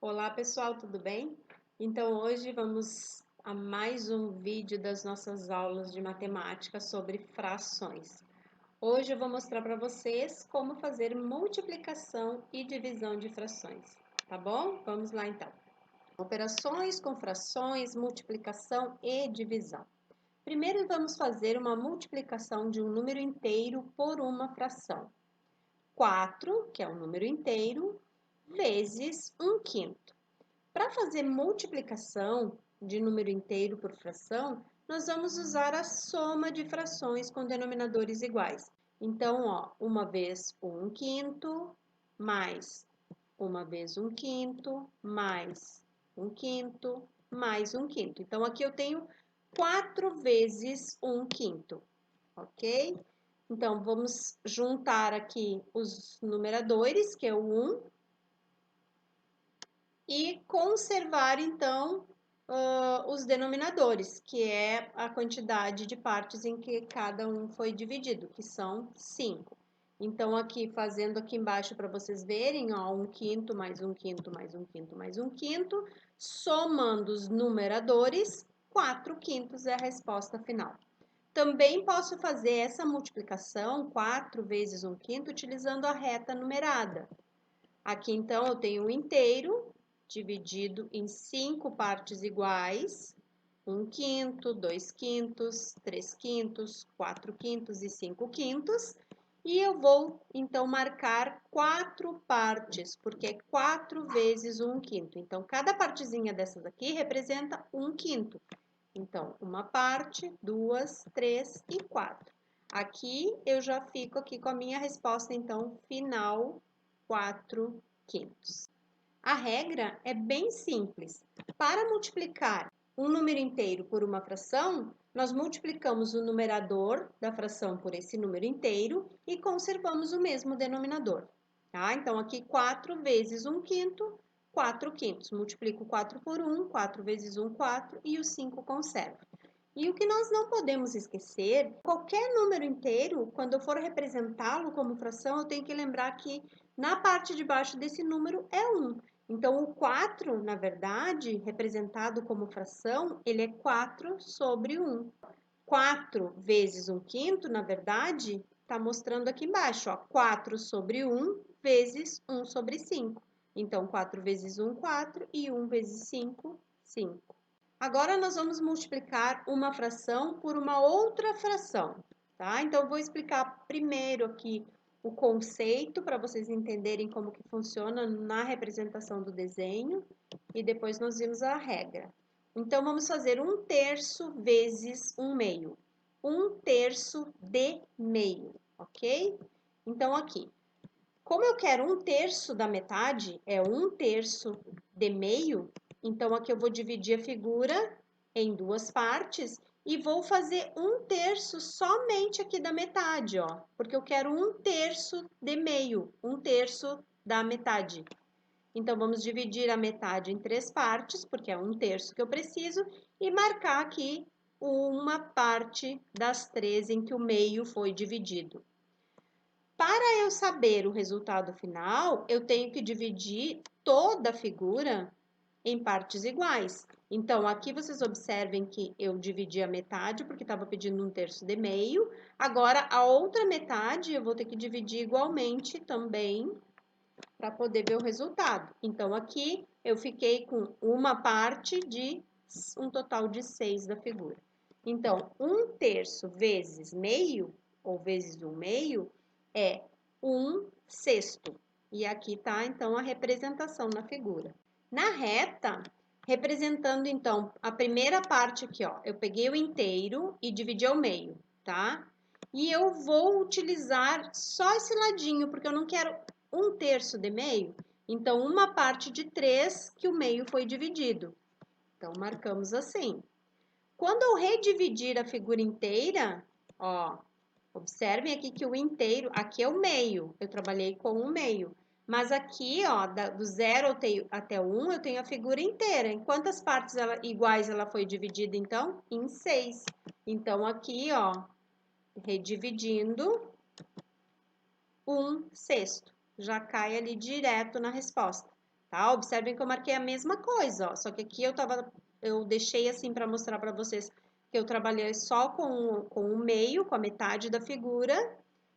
Olá pessoal, tudo bem? Então hoje vamos a mais um vídeo das nossas aulas de matemática sobre frações. Hoje eu vou mostrar para vocês como fazer multiplicação e divisão de frações, tá bom? Vamos lá então. Operações com frações, multiplicação e divisão. Primeiro vamos fazer uma multiplicação de um número inteiro por uma fração. 4, que é um número inteiro, vezes 1/5. Para fazer multiplicação de número inteiro por fração, nós vamos usar a soma de frações com denominadores iguais. Então, ó, uma vez 1/5, mais uma vez 1/5, mais 1/5, mais 1/5. Então, aqui eu tenho 4 vezes 1/5, ok? Então, vamos juntar aqui os numeradores, que é o 1, e conservar, então, os denominadores, que é a quantidade de partes em que cada um foi dividido, que são 5. Então, aqui, fazendo aqui embaixo para vocês verem, ó, 1/5 mais 1/5 mais 1/5 mais 1/5, somando os numeradores, 4/5 é a resposta final. Também posso fazer essa multiplicação, 4 vezes 1/5, utilizando a reta numerada. Aqui, então, eu tenho um inteiro dividido em 5 partes iguais, 1/5, 2/5, 3/5, 4/5 e 5/5, e eu vou, então, marcar 4 partes, porque é 4 vezes 1/5. Então, cada partezinha dessas aqui representa 1/5. Então, uma parte, 2, 3 e 4. Aqui, eu já fico aqui com a minha resposta, então, final, 4/5. A regra é bem simples. Para multiplicar um número inteiro por uma fração, nós multiplicamos o numerador da fração por esse número inteiro e conservamos o mesmo denominador. Tá? Então, aqui 4 vezes 1/5, 4/5. Multiplico 4 por 1, 4 vezes 1, 4, e o 5 conservo. E o que nós não podemos esquecer, qualquer número inteiro, quando eu for representá-lo como fração, eu tenho que lembrar que na parte de baixo desse número é 1. Então, o 4, na verdade, representado como fração, ele é 4 sobre 1. 4 vezes 1/5, na verdade, está mostrando aqui embaixo, ó, 4 sobre 1 vezes 1 sobre 5. Então, 4 vezes 1, 4, e 1 vezes 5, 5. Agora, nós vamos multiplicar uma fração por uma outra fração, tá? Então, eu vou explicar primeiro aqui o conceito para vocês entenderem como que funciona na representação do desenho e depois nós vimos a regra. Então, vamos fazer 1/3 vezes 1/2. 1/3 de meio, ok? Então, aqui, como eu quero 1/3 da metade, é 1/3 de meio, então aqui eu vou dividir a figura em duas partes e vou fazer 1/3 somente aqui da metade, ó, porque eu quero 1/3 de meio, 1/3 da metade. Então, vamos dividir a metade em 3 partes, porque é 1/3 que eu preciso, e marcar aqui uma parte das 3 em que o meio foi dividido. Para eu saber o resultado final, eu tenho que dividir toda a figura em partes iguais. Então, aqui vocês observem que eu dividi a metade, porque estava pedindo 1/3 de meio. Agora, a outra metade eu vou ter que dividir igualmente também, para poder ver o resultado. Então, aqui eu fiquei com uma parte de um total de 6 da figura. Então, 1/3 vezes meio, ou vezes 1/2, é 1/6. E aqui está, então, a representação na figura. Na reta, representando, então, a primeira parte aqui, ó, eu peguei o inteiro e dividi ao meio, tá? E eu vou utilizar só esse ladinho, porque eu não quero 1/3 de meio. Então, uma parte de 3 que o meio foi dividido. Então, marcamos assim. Quando eu redividir a figura inteira, ó, observem aqui que o inteiro, aqui é o meio, eu trabalhei com o meio. Mas aqui, ó, do 0 até o 1, eu tenho a figura inteira. Em quantas partes iguais ela foi dividida, então? Em 6. Então, aqui, ó, redividindo, 1/6. Já cai ali direto na resposta. tá? Observem que eu marquei a mesma coisa, ó, só que aqui eu deixei assim para mostrar para vocês que eu trabalhei só com o meio, com a metade da figura,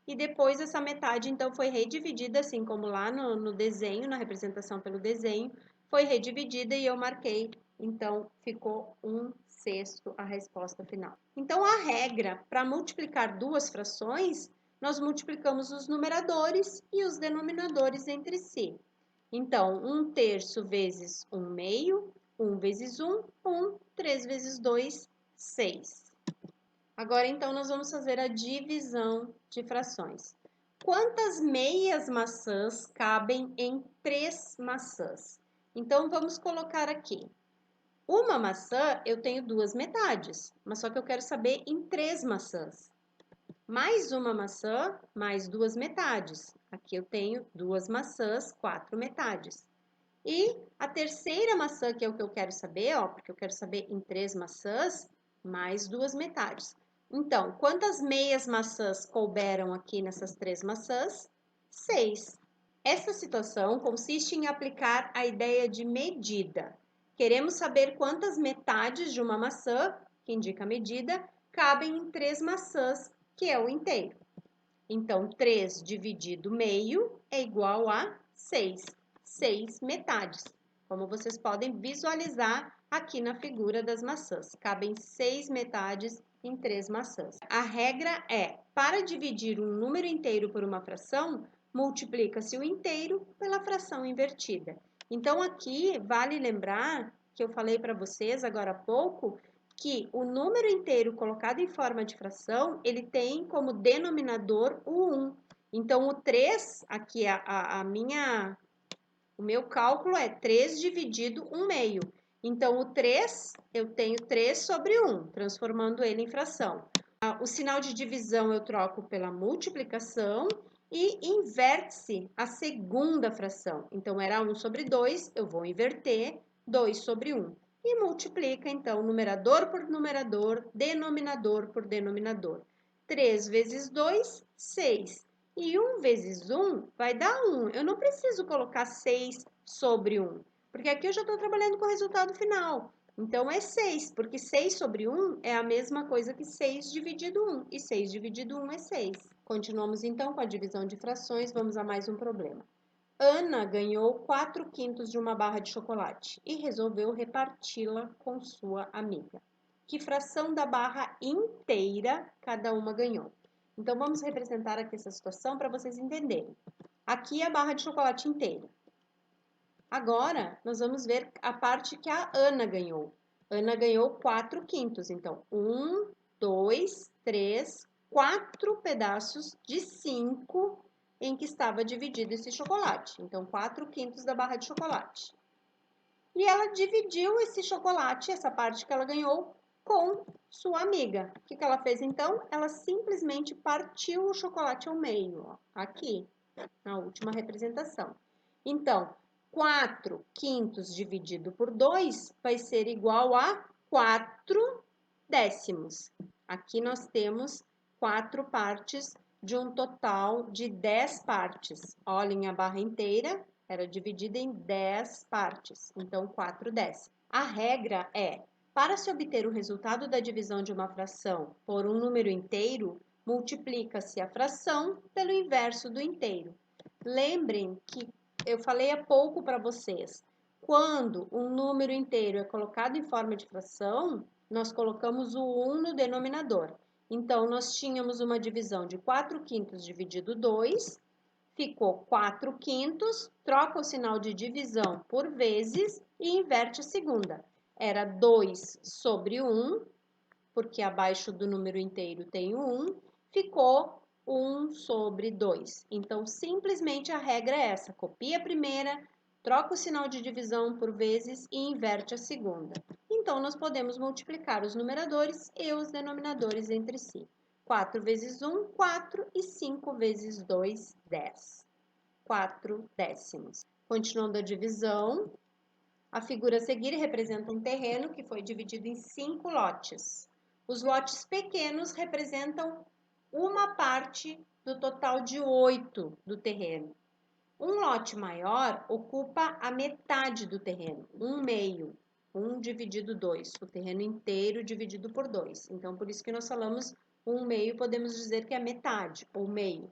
e depois essa metade, então, foi redividida, assim como lá no desenho, na representação pelo desenho, foi redividida e eu marquei, então, ficou 1/6 a resposta final. Então, a regra para multiplicar duas frações, nós multiplicamos os numeradores e os denominadores entre si. Então, 1/3 vezes 1/2, 1 vezes 1, 1, 3 vezes 2, 6. Agora, então, nós vamos fazer a divisão de frações. Quantas meias maçãs cabem em 3 maçãs? Então, vamos colocar aqui. Uma maçã, eu tenho 2 metades, mas só que eu quero saber em 3 maçãs. Mais uma maçã, mais 2 metades. Aqui eu tenho 2 maçãs, 4 metades. E a terceira maçã, que é o que eu quero saber, ó, porque eu quero saber em 3 maçãs, mais 2 metades. Então, quantas meias maçãs couberam aqui nessas 3 maçãs? 6. Essa situação consiste em aplicar a ideia de medida. Queremos saber quantas metades de uma maçã, que indica a medida, cabem em 3 maçãs, que é o inteiro. Então, 3 dividido meio é igual a 6. 6 metades. Como vocês podem visualizar aqui na figura das maçãs. Cabem 6 metades em 3 maçãs. A regra é, para dividir um número inteiro por uma fração, multiplica-se o inteiro pela fração invertida. Então, aqui vale lembrar que eu falei para vocês agora há pouco que o número inteiro colocado em forma de fração, ele tem como denominador o 1. Então, o 3, aqui o meu cálculo é 3 dividido 1/2. Então, o 3, eu tenho 3 sobre 1, transformando ele em fração. O sinal de divisão eu troco pela multiplicação e inverte-se a segunda fração. Então, era 1 sobre 2, eu vou inverter 2 sobre 1. E multiplica, então, numerador por numerador, denominador por denominador. 3 vezes 2, 6. E 1 vezes 1 vai dar 1. Eu não preciso colocar 6 sobre 1, porque aqui eu já estou trabalhando com o resultado final. Então, é 6, porque 6 sobre 1 é a mesma coisa que 6 dividido 1. E 6 dividido 1 é 6. Continuamos, então, com a divisão de frações. Vamos a mais um problema. Ana ganhou 4/5 de uma barra de chocolate e resolveu reparti-la com sua amiga. Que fração da barra inteira cada uma ganhou? Então, vamos representar aqui essa situação para vocês entenderem. Aqui é a barra de chocolate inteira. Agora, nós vamos ver a parte que a Ana ganhou. Ana ganhou 4/5. Então, 1, 2, 3, 4 pedaços de 5 em que estava dividido esse chocolate. Então, 4/5 da barra de chocolate. E ela dividiu esse chocolate, essa parte que ela ganhou, com sua amiga. O que ela fez, então? Ela simplesmente partiu o chocolate ao meio, ó, aqui, na última representação. Então, 4/5 dividido por 2 vai ser igual a 4 décimos. Aqui nós temos 4 partes de um total de 10 partes. Olhem, a barra inteira era dividida em 10 partes, então 4 décimos. A regra é, para se obter o resultado da divisão de uma fração por um número inteiro, multiplica-se a fração pelo inverso do inteiro. Lembrem que eu falei há pouco para vocês, quando um número inteiro é colocado em forma de fração, nós colocamos o 1 no denominador. Então, nós tínhamos uma divisão de 4/5 dividido 2, ficou 4/5, troca o sinal de divisão por vezes e inverte a segunda. Era 2 sobre 1, porque abaixo do número inteiro tem o 1, ficou 1 sobre 2. Então, simplesmente a regra é essa, copia a primeira, troca o sinal de divisão por vezes e inverte a segunda. Então, nós podemos multiplicar os numeradores e os denominadores entre si. 4 vezes 1, 4, e 5 vezes 2, 10. 4 décimos. Continuando a divisão, a figura a seguir representa um terreno que foi dividido em 5 lotes. Os lotes pequenos representam uma parte do total de 8 do terreno. Um lote maior ocupa a metade do terreno, 1/2. 1 dividido 2, o terreno inteiro dividido por 2. Então, por isso que nós falamos 1/2, podemos dizer que é metade, ou meio.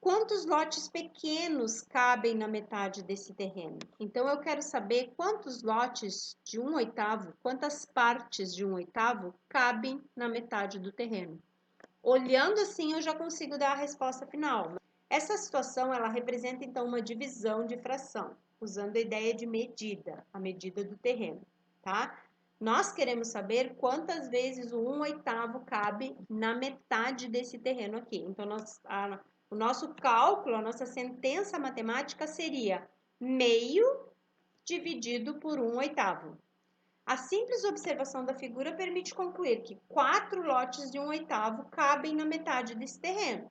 Quantos lotes pequenos cabem na metade desse terreno? Então, eu quero saber quantos lotes de 1/8, quantas partes de 1/8 cabem na metade do terreno. Olhando assim, eu já consigo dar a resposta final. Essa situação, ela representa, então, uma divisão de fração, usando a ideia de medida, a medida do terreno, tá? Nós queremos saber quantas vezes o 1/8 cabe na metade desse terreno aqui. Então, o nosso cálculo, a nossa sentença matemática seria meio dividido por 1/8. A simples observação da figura permite concluir que 4 lotes de 1/8 cabem na metade desse terreno.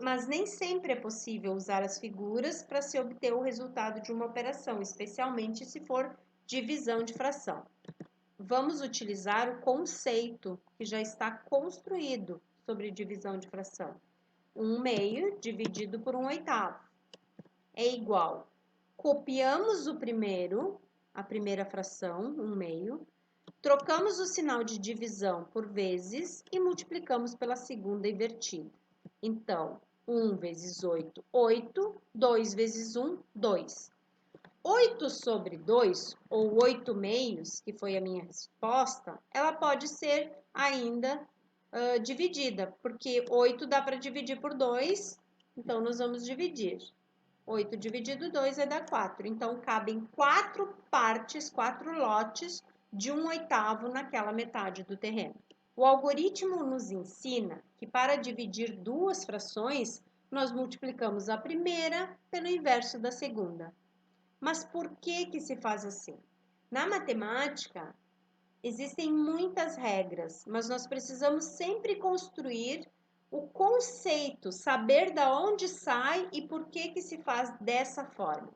Mas nem sempre é possível usar as figuras para se obter o resultado de uma operação, especialmente se for divisão de fração. Vamos utilizar o conceito que já está construído sobre divisão de fração. 1/2 dividido por 1/8 é igual. Copiamos a primeira fração, 1/2, trocamos o sinal de divisão por vezes e multiplicamos pela segunda invertida. Então, 1 vezes 8, 8. 2 vezes 1, 2. 8 sobre 2, ou 8/2, que foi a minha resposta, ela pode ser ainda dividida, porque 8 dá para dividir por 2, então nós vamos dividir. 8 dividido 2 vai dar 4. Então, cabem 4 partes, 4 lotes de 1/8 naquela metade do terreno. O algoritmo nos ensina que para dividir duas frações, nós multiplicamos a primeira pelo inverso da segunda. Mas por que se faz assim? Na matemática, existem muitas regras, mas nós precisamos sempre construir o conceito, saber de onde sai e por que se faz dessa forma.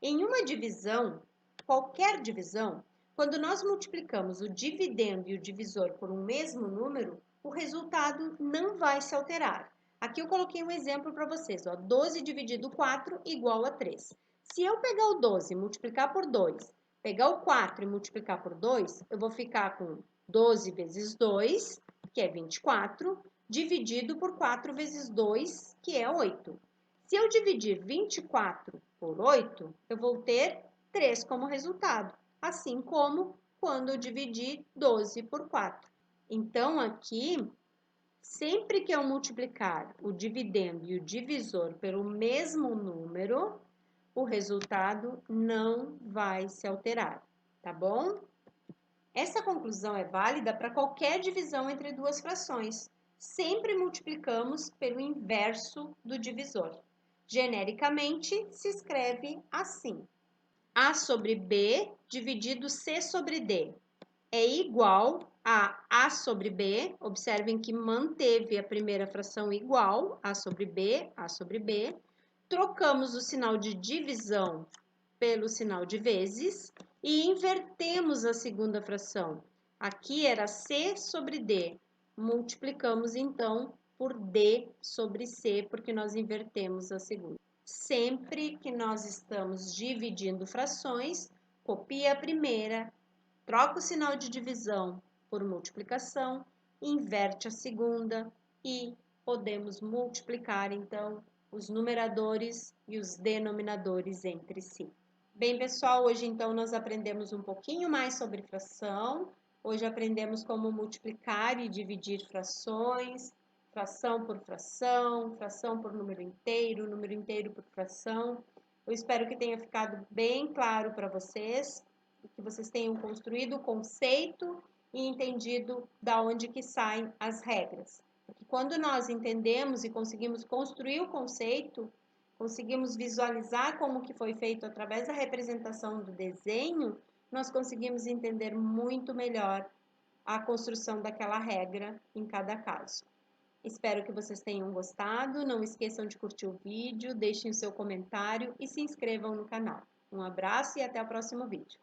Em uma divisão, qualquer divisão, quando nós multiplicamos o dividendo e o divisor por um mesmo número, o resultado não vai se alterar. Aqui eu coloquei um exemplo para vocês, ó, 12 dividido 4 igual a 3. Se eu pegar o 12 e multiplicar por 2, pegar o 4 e multiplicar por 2, eu vou ficar com 12 vezes 2, que é 24, dividido por 4 vezes 2, que é 8. Se eu dividir 24 por 8, eu vou ter 3 como resultado, assim como quando eu dividir 12 por 4. Então, aqui, sempre que eu multiplicar o dividendo e o divisor pelo mesmo número, o resultado não vai se alterar, tá bom? Essa conclusão é válida para qualquer divisão entre duas frações. Sempre multiplicamos pelo inverso do divisor. Genericamente, se escreve assim: A sobre B dividido C sobre D é igual a A sobre B. Observem que manteve a primeira fração igual, A sobre B, A sobre B. Trocamos o sinal de divisão pelo sinal de vezes e invertemos a segunda fração. Aqui era C sobre D. Multiplicamos, então, por D sobre C, porque nós invertemos a segunda. Sempre que nós estamos dividindo frações, copia a primeira, troca o sinal de divisão por multiplicação, inverte a segunda e podemos multiplicar, então, os numeradores e os denominadores entre si. Bem, pessoal, hoje então nós aprendemos um pouquinho mais sobre fração. Hoje aprendemos como multiplicar e dividir frações, fração por número inteiro por fração. Eu espero que tenha ficado bem claro para vocês, que vocês tenham construído o conceito e entendido da onde que saem as regras. Porque quando nós entendemos e conseguimos construir o conceito, conseguimos visualizar como que foi feito através da representação do desenho, nós conseguimos entender muito melhor a construção daquela regra em cada caso. Espero que vocês tenham gostado. Não esqueçam de curtir o vídeo, deixem o seu comentário e se inscrevam no canal. Um abraço e até o próximo vídeo.